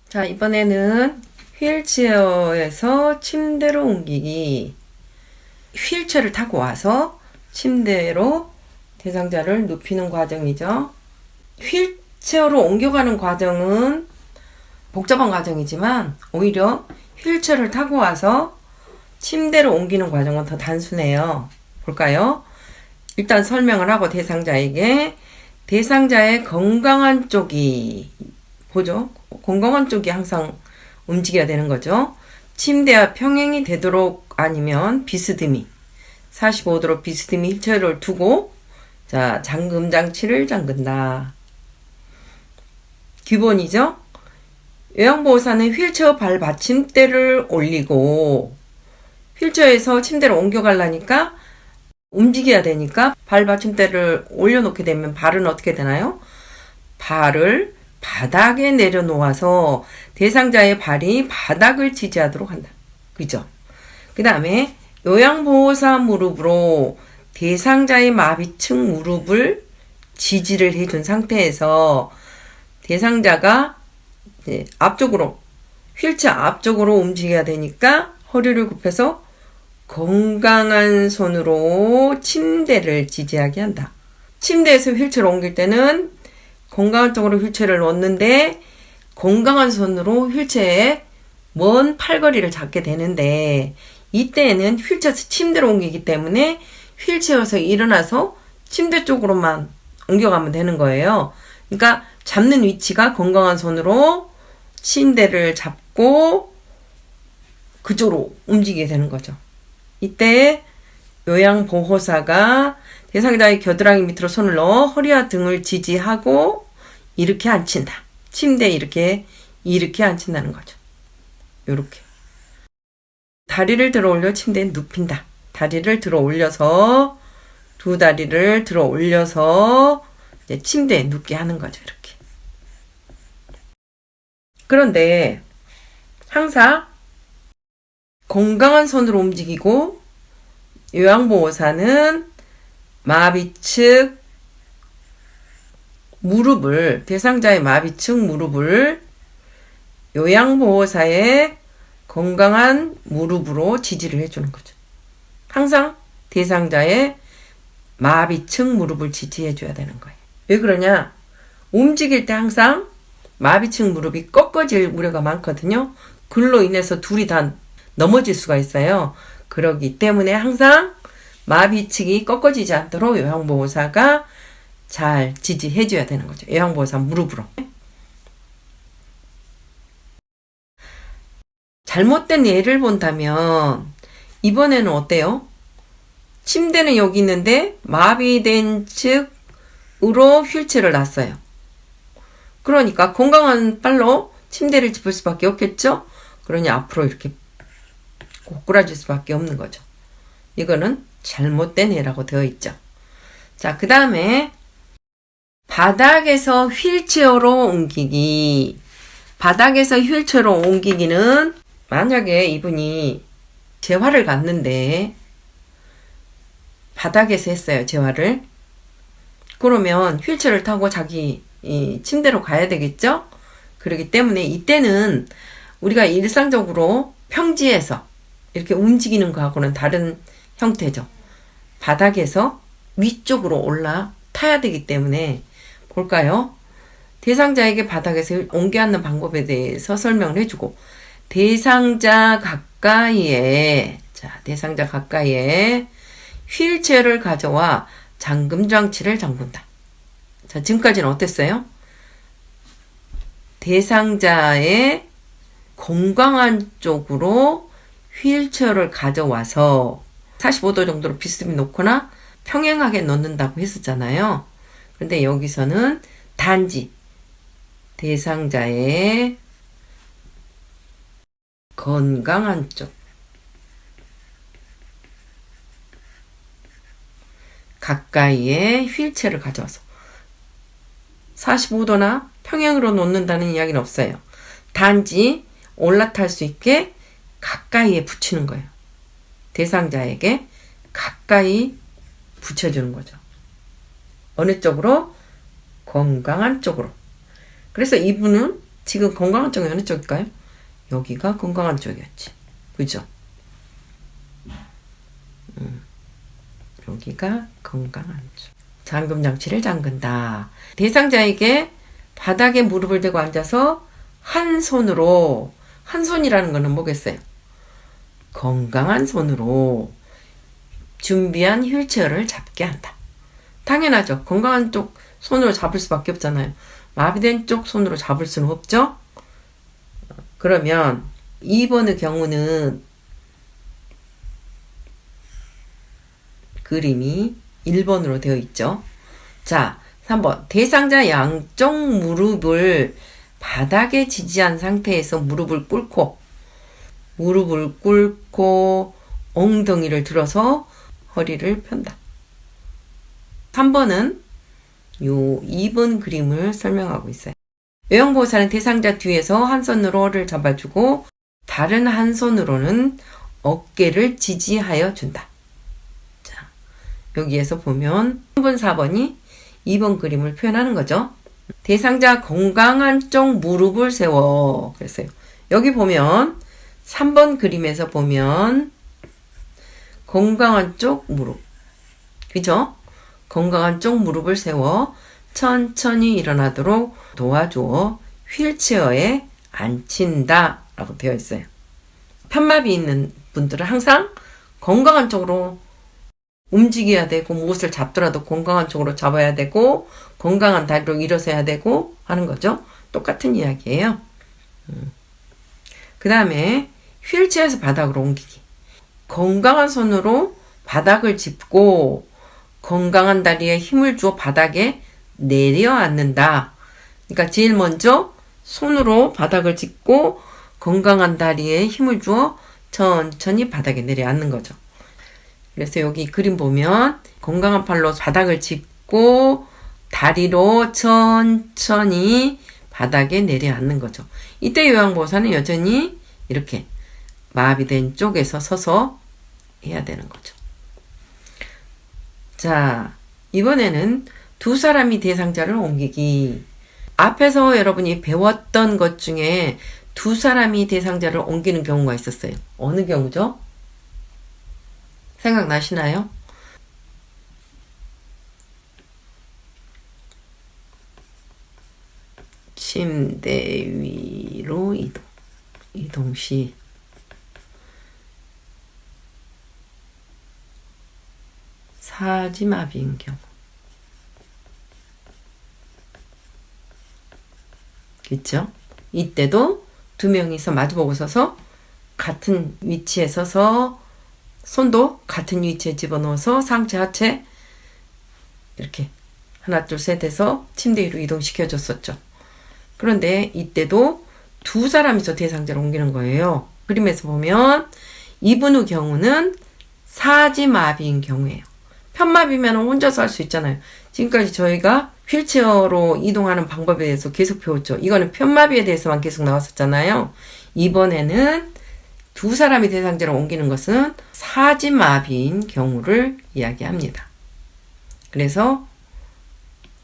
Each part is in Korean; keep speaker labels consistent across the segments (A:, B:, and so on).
A: 자, 이번에는 휠체어에서 침대로 옮기기. 휠체어를 타고 와서 침대로 대상자를 눕히는 과정이죠. 휠체어로 옮겨가는 과정은 복잡한 과정이지만 오히려 휠체어를 타고 와서 침대로 옮기는 과정은 더 단순해요. 볼까요? 일단 설명을 하고 대상자의 건강한 쪽이 보죠. 건강한 쪽이 항상 움직여야 되는 거죠. 침대와 평행이 되도록 아니면 비스듬히 45도로 비스듬히 휠체어를 두고 자 잠금 장치를 잠근다. 기본이죠. 요양보호사는 휠체어 발 받침대를 올리고 휠체어에서 침대를 옮겨가려니까 움직여야 되니까 발 받침대를 올려놓게 되면 발은 어떻게 되나요? 발을 바닥에 내려놓아서 대상자의 발이 바닥을 지지하도록 한다. 그죠? 그 다음에 요양보호사 무릎으로 대상자의 마비층 무릎을 지지를 해준 상태에서 대상자가 이제 앞쪽으로 휠체어 앞쪽으로 움직여야 되니까 허리를 굽혀서 건강한 손으로 침대를 지지하게 한다. 침대에서 휠체어를 옮길 때는 건강한 쪽으로 휠체어를 놓는데 건강한 손으로 휠체어의 먼 팔걸이를 잡게 되는데 이때에는 휠체어에서 침대로 옮기기 때문에 휠체어에서 일어나서 침대 쪽으로만 옮겨가면 되는 거예요. 그러니까 잡는 위치가 건강한 손으로 침대를 잡고 그쪽으로 움직이게 되는 거죠. 이때 요양보호사가 대상자의 겨드랑이 밑으로 손을 넣어 허리와 등을 지지하고 이렇게 앉힌다. 침대에 이렇게 앉힌다는 거죠. 요렇게. 다리를 들어 올려 침대에 눕힌다. 다리를 들어 올려서 두 다리를 들어 올려서 이제 침대에 눕게 하는 거죠. 이렇게. 그런데 항상 건강한 손으로 움직이고 요양보호사는 마비측 무릎을 대상자의 마비측 무릎을 요양보호사의 건강한 무릎으로 지지를 해주는 거죠. 항상 대상자의 마비측 무릎을 지지해줘야 되는 거예요. 왜 그러냐? 움직일 때 항상 마비측 무릎이 꺾어질 우려가 많거든요. 그로 인해서 둘이 다 넘어질 수가 있어요. 그러기 때문에 항상 마비측이 꺾어지지 않도록 요양보호사가 잘 지지해줘야 되는 거죠. 요양보호사 무릎으로. 잘못된 예를 본다면 이번에는 어때요? 침대는 여기 있는데 마비된 측으로 휠체어를 놨어요. 그러니까 건강한 발로 침대를 짚을 수밖에 없겠죠? 그러니 앞으로 이렇게 고꾸라질 수밖에 없는 거죠. 이거는 잘못된 예라고 되어 있죠. 자, 그 다음에 바닥에서 휠체어로 옮기기. 바닥에서 휠체어로 옮기기는 만약에 이분이 재활을 갔는데 바닥에서 했어요. 재활을. 그러면 휠체어를 타고 자기 침대로 가야 되겠죠? 그렇기 때문에 이때는 우리가 일상적으로 평지에서 이렇게 움직이는 거하고는 다른 형태죠. 바닥에서 위쪽으로 올라타야 되기 때문에 볼까요? 대상자에게 바닥에서 옮겨 앉는 방법에 대해서 설명을 해주고 대상자 가까이에 휠체어를 가져와 잠금 장치를 잠근다. 자, 지금까지는 어땠어요? 대상자의 건강한 쪽으로 휠체어를 가져와서 45도 정도로 비스듬히 놓거나 평행하게 놓는다고 했었잖아요. 그런데 여기서는 단지 대상자의 건강한 쪽 가까이에 휠체어를 가져와서 45도나 평행으로 놓는다는 이야기는 없어요. 단지 올라탈 수 있게 가까이에 붙이는 거예요. 대상자에게 가까이 붙여주는 거죠. 어느 쪽으로? 건강한 쪽으로. 그래서 이분은 지금 건강한 쪽이 어느 쪽일까요? 여기가 건강한 쪽이었지. 그죠? 여기가 건강한 쪽. 잠금장치를 잠근다. 대상자에게 바닥에 무릎을 대고 앉아서 한 손으로, 한 손이라는 거는 뭐겠어요? 건강한 손으로 준비한 휠체어를 잡게 한다. 당연하죠. 건강한 쪽 손으로 잡을 수밖에 없잖아요. 마비된 쪽 손으로 잡을 수는 없죠. 그러면 2번의 경우는 그림이 1번으로 되어 있죠. 자, 3번. 대상자 양쪽 무릎을 바닥에 지지한 상태에서 무릎을 꿇고 엉덩이를 들어서 허리를 편다. 3번은 요 2번 그림을 설명하고 있어요. 요양보호사는 대상자 뒤에서 한 손으로 허리를 잡아주고 다른 한 손으로는 어깨를 지지하여 준다. 자, 여기에서 보면 3번, 4번이 2번 그림을 표현하는 거죠. 대상자 건강한 쪽 무릎을 세워. 그랬어요. 여기 보면 3번 그림에서 보면 건강한 쪽 무릎. 그죠? 건강한 쪽 무릎을 세워 천천히 일어나도록 도와주어 휠체어에 앉힌다 라고 되어 있어요. 편마비 있는 분들은 항상 건강한 쪽으로 움직여야 되고 무엇을 잡더라도 건강한 쪽으로 잡아야 되고 건강한 다리로 일어서야 되고 하는 거죠. 똑같은 이야기예요. 그 다음에 휠체어에서 바닥으로 옮기기. 건강한 손으로 바닥을 짚고 건강한 다리에 힘을 주어 바닥에 내려앉는다. 그러니까 제일 먼저 손으로 바닥을 짚고 건강한 다리에 힘을 주어 천천히 바닥에 내려앉는 거죠. 그래서 여기 그림 보면 건강한 팔로 바닥을 짚고 다리로 천천히 바닥에 내려앉는 거죠. 이때 요양보호사는 여전히 이렇게 마비된 쪽에서 서서 해야 되는 거죠. 자, 이번에는 두 사람이 대상자를 옮기기. 앞에서 여러분이 배웠던 것 중에 두 사람이 대상자를 옮기는 경우가 있었어요. 어느 경우죠? 생각나시나요? 침대 위로 이동 시 사지마비인 경우. 그쵸? 이때도 두 명이서 마주보고 서서 같은 위치에 서서 손도 같은 위치에 집어넣어서 상체 하체 이렇게 하나 둘 셋 해서 침대 위로 이동시켜줬었죠. 그런데 이때도 두 사람이서 대상자를 옮기는 거예요. 그림에서 보면 이분의 경우는 사지마비인 경우예요. 편마비면 혼자서 할 수 있잖아요. 지금까지 저희가 휠체어로 이동하는 방법에 대해서 계속 배웠죠. 이거는 편마비에 대해서만 계속 나왔었잖아요. 이번에는 두 사람이 대상자를 옮기는 것은 사지마비인 경우를 이야기합니다. 그래서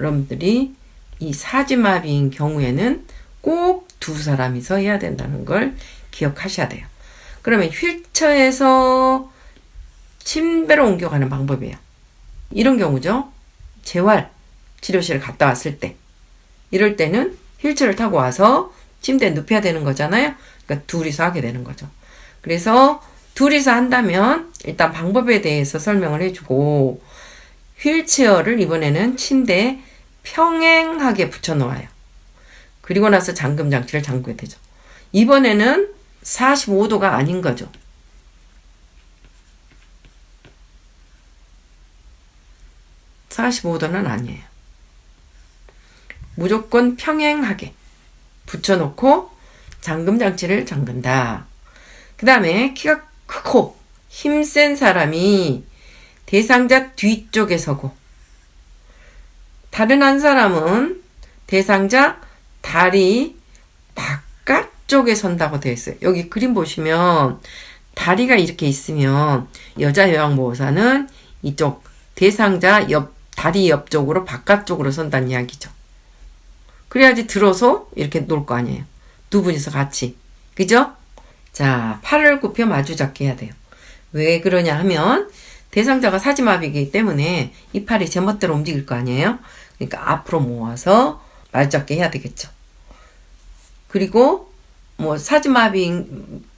A: 여러분들이 이 사지마비인 경우에는 꼭 두 사람이서 해야 된다는 걸 기억하셔야 돼요. 그러면 휠체어에서 침대로 옮겨가는 방법이에요. 이런 경우죠. 재활 치료실을 갔다 왔을 때 이럴 때는 휠체어를 타고 와서 침대에 눕혀야 되는 거잖아요. 그러니까 둘이서 하게 되는 거죠. 그래서 둘이서 한다면 일단 방법에 대해서 설명을 해주고 휠체어를 이번에는 침대에 평행하게 붙여 놓아요. 그리고 나서 잠금 장치를 잠그게 되죠. 이번에는 45도가 아닌 거죠. (45도는) 아니에요. 무조건 평행하게 붙여놓고 잠금 장치를 잠근다. 그 다음에 키가 크고 힘센 사람이 대상자 뒤쪽에 서고 다른 한 사람은 대상자 다리 바깥쪽에 선다고 되어 있어요. 여기 그림 보시면 다리가 이렇게 있으면 여자 요양보호사는 이쪽 대상자 다리 옆쪽으로 바깥쪽으로 선다는 이야기죠. 그래야지 들어서 이렇게 놓을 거 아니에요. 두 분이서 같이. 그죠? 자, 팔을 굽혀 마주 잡게 해야 돼요. 왜 그러냐 하면 대상자가 사지마비이기 때문에 이 팔이 제멋대로 움직일 거 아니에요. 그러니까 앞으로 모아서 마주 잡게 해야 되겠죠. 그리고 뭐 사지마비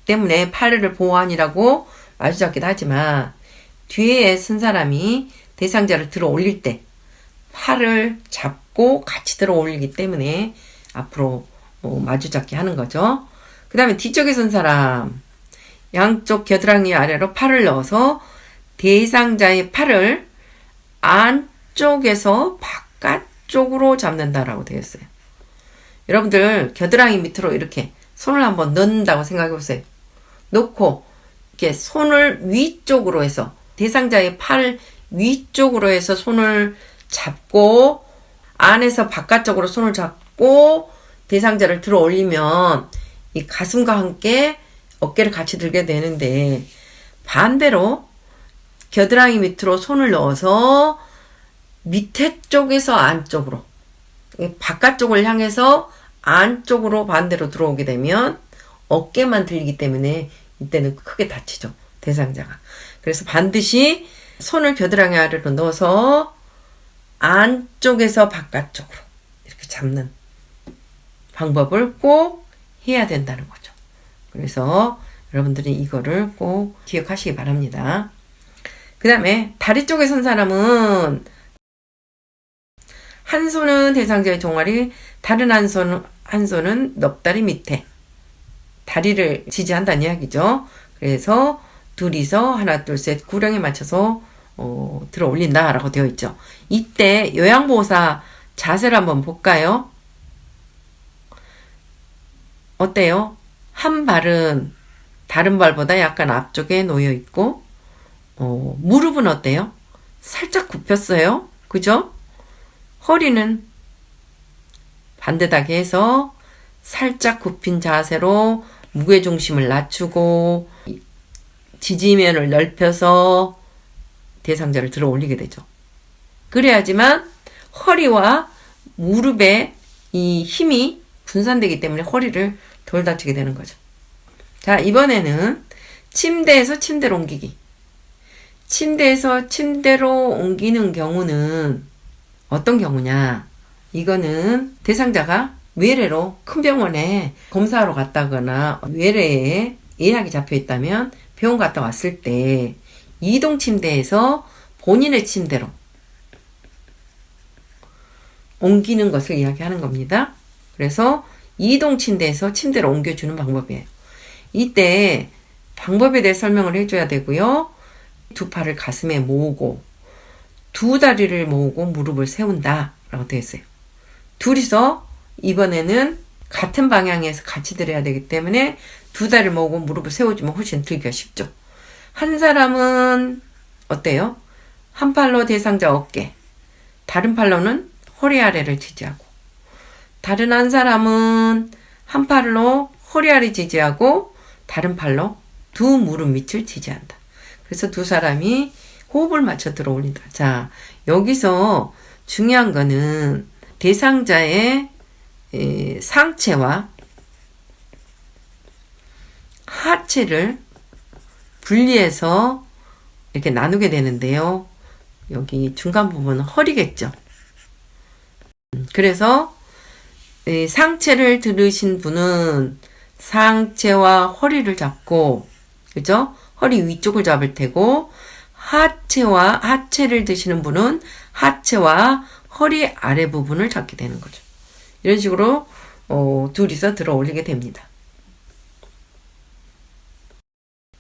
A: 때문에 팔을 보완이라고 마주 잡기도 하지만 뒤에 쓴 사람이 대상자를 들어 올릴 때 팔을 잡고 같이 들어 올리기 때문에 앞으로 마주 잡게 하는 거죠. 그 다음에 뒤쪽에 선 사람 양쪽 겨드랑이 아래로 팔을 넣어서 대상자의 팔을 안쪽에서 바깥쪽으로 잡는다라고 되어 있어요. 여러분들 겨드랑이 밑으로 이렇게 손을 한번 넣는다고 생각해 보세요. 놓고 이렇게 손을 위쪽으로 해서 대상자의 팔 위쪽으로 해서 손을 잡고 안에서 바깥쪽으로 손을 잡고 대상자를 들어 올리면 이 가슴과 함께 어깨를 같이 들게 되는데 반대로 겨드랑이 밑으로 손을 넣어서 밑에 쪽에서 안쪽으로 바깥쪽을 향해서 안쪽으로 반대로 들어오게 되면 어깨만 들리기 때문에 이때는 크게 다치죠. 대상자가. 그래서 반드시 손을 겨드랑이 아래로 넣어서 안쪽에서 바깥쪽으로 이렇게 잡는 방법을 꼭 해야 된다는 거죠. 그래서 여러분들이 이거를 꼭 기억하시기 바랍니다. 그 다음에 다리 쪽에 선 사람은 한 손은 대상자의 종아리, 다른 한 손은 넙다리 밑에 다리를 지지한다는 이야기죠. 그래서 둘이서 하나 둘 셋 구령에 맞춰서 들어 올린다라고 되어 있죠. 이때 요양보호사 자세를 한번 볼까요? 어때요? 한 발은 다른 발보다 약간 앞쪽에 놓여 있고 무릎은 어때요? 살짝 굽혔어요. 그죠? 허리는 반듯하게 해서 살짝 굽힌 자세로 무게중심을 낮추고 지지면을 넓혀서 대상자를 들어 올리게 되죠. 그래야지만 허리와 무릎에 이 힘이 분산되기 때문에 허리를 덜 다치게 되는 거죠. 자, 이번에는 침대에서 침대로 옮기기. 침대에서 침대로 옮기는 경우는 어떤 경우냐? 이거는 대상자가 외래로 큰 병원에 검사하러 갔다거나 외래에 예약이 잡혀 있다면 병원 갔다 왔을 때 이동 침대에서 본인의 침대로 옮기는 것을 이야기하는 겁니다. 그래서 이동 침대에서 침대로 옮겨주는 방법이에요. 이때 방법에 대해 설명을 해줘야 되고요. 두 팔을 가슴에 모으고 두 다리를 모으고 무릎을 세운다 라고 되어 있어요. 둘이서 이번에는 같은 방향에서 같이 들어야 되기 때문에 두 다리를 모으고 무릎을 세워주면 훨씬 들기가 쉽죠. 한 사람은 어때요? 한 팔로 대상자 어깨, 다른 팔로는 허리 아래를 지지하고, 다른 한 사람은 한 팔로 허리 아래 지지하고 다른 팔로 두 무릎 밑을 지지한다. 그래서 두 사람이 호흡을 맞춰 들어 올린다. 자, 여기서 중요한 거는 대상자의 상체와 하체를 분리해서 이렇게 나누게 되는데요. 여기 중간 부분은 허리겠죠. 그래서 상체를 들으신 분은 상체와 허리를 잡고, 그죠? 허리 위쪽을 잡을 테고, 하체를 드시는 분은 하체와 허리 아래 부분을 잡게 되는 거죠. 이런 식으로 둘이서 들어 올리게 됩니다.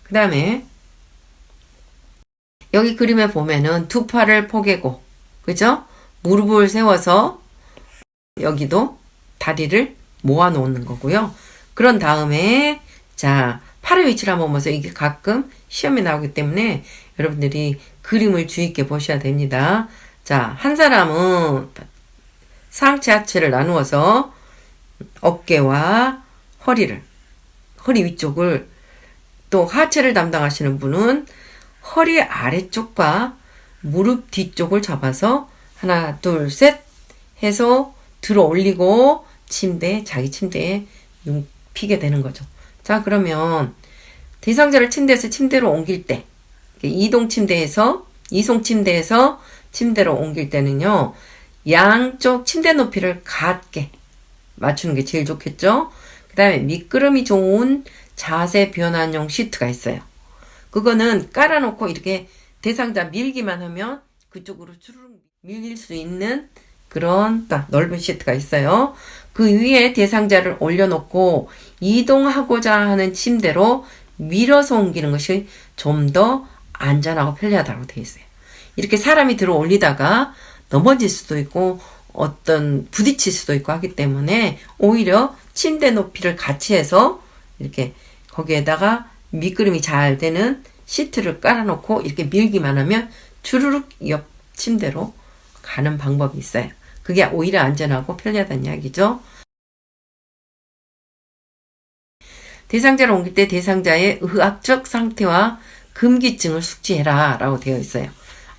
A: 그 다음에 여기 그림에 보면은 두 팔을 포개고, 그죠? 무릎을 세워서 여기도 다리를 모아 놓는 거고요. 그런 다음에 자, 팔의 위치를 한번 보면서 이게 가끔 시험에 나오기 때문에 여러분들이 그림을 주의 있게 보셔야 됩니다. 자, 한 사람은 상체 하체를 나누어서 어깨와 허리 위쪽을, 또 하체를 담당하시는 분은 허리 아래쪽과 무릎 뒤쪽을 잡아서 하나 둘 셋 해서 들어 올리고 자기 침대에 눕히게 되는 거죠. 자, 그러면 대상자를 침대에서 침대로 옮길 때, 이송 침대에서 침대로 옮길 때는요, 양쪽 침대 높이를 같게 맞추는 게 제일 좋겠죠? 그 다음에 미끄럼이 좋은 자세 변환용 시트가 있어요. 그거는 깔아놓고 이렇게 대상자 밀기만 하면 그쪽으로 주르륵 밀릴 수 있는 그런 넓은 시트가 있어요. 그 위에 대상자를 올려놓고 이동하고자 하는 침대로 밀어서 옮기는 것이 좀 더 안전하고 편리하다고 되어 있어요. 이렇게 사람이 들어 올리다가 넘어질 수도 있고 부딪힐 수도 있고 하기 때문에 오히려 침대 높이를 같이 해서 이렇게 거기에다가 미끄럼이 잘 되는 시트를 깔아놓고 이렇게 밀기만 하면 주르륵 옆 침대로 가는 방법이 있어요. 그게 오히려 안전하고 편리하다는 이야기죠. 대상자를 옮길 때 대상자의 의학적 상태와 금기증을 숙지해라 라고 되어 있어요.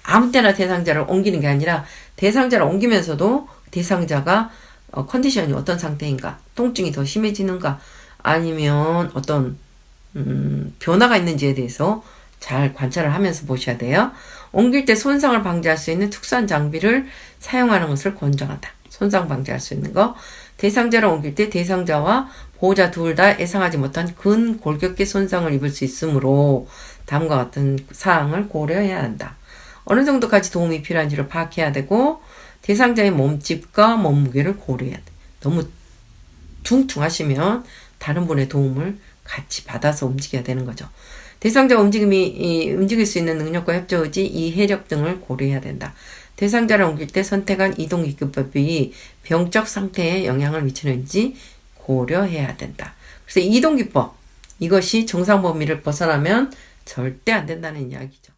A: 아무 때나 대상자를 옮기는 게 아니라 대상자를 옮기면서도 대상자가 컨디션이 어떤 상태인가, 통증이 더 심해지는가, 아니면 어떤 변화가 있는지에 대해서 잘 관찰을 하면서 보셔야 돼요. 옮길 때 손상을 방지할 수 있는 특수한 장비를 사용하는 것을 권장한다. 손상 방지할 수 있는 거. 대상자를 옮길 때 대상자와 보호자 둘 다 예상하지 못한 근골격계 손상을 입을 수 있으므로 다음과 같은 사항을 고려해야 한다. 어느 정도까지 도움이 필요한지를 파악해야 되고 대상자의 몸집과 몸무게를 고려해야 돼. 너무 퉁퉁하시면 다른 분의 도움을 같이 받아서 움직여야 되는 거죠. 대상자 움직일 수 있는 능력과 협조의지, 이해력 등을 고려해야 된다. 대상자를 옮길 때 선택한 이동기법이 병적 상태에 영향을 미치는지 고려해야 된다. 그래서 이동기법, 이것이 정상 범위를 벗어나면 절대 안 된다는 이야기죠.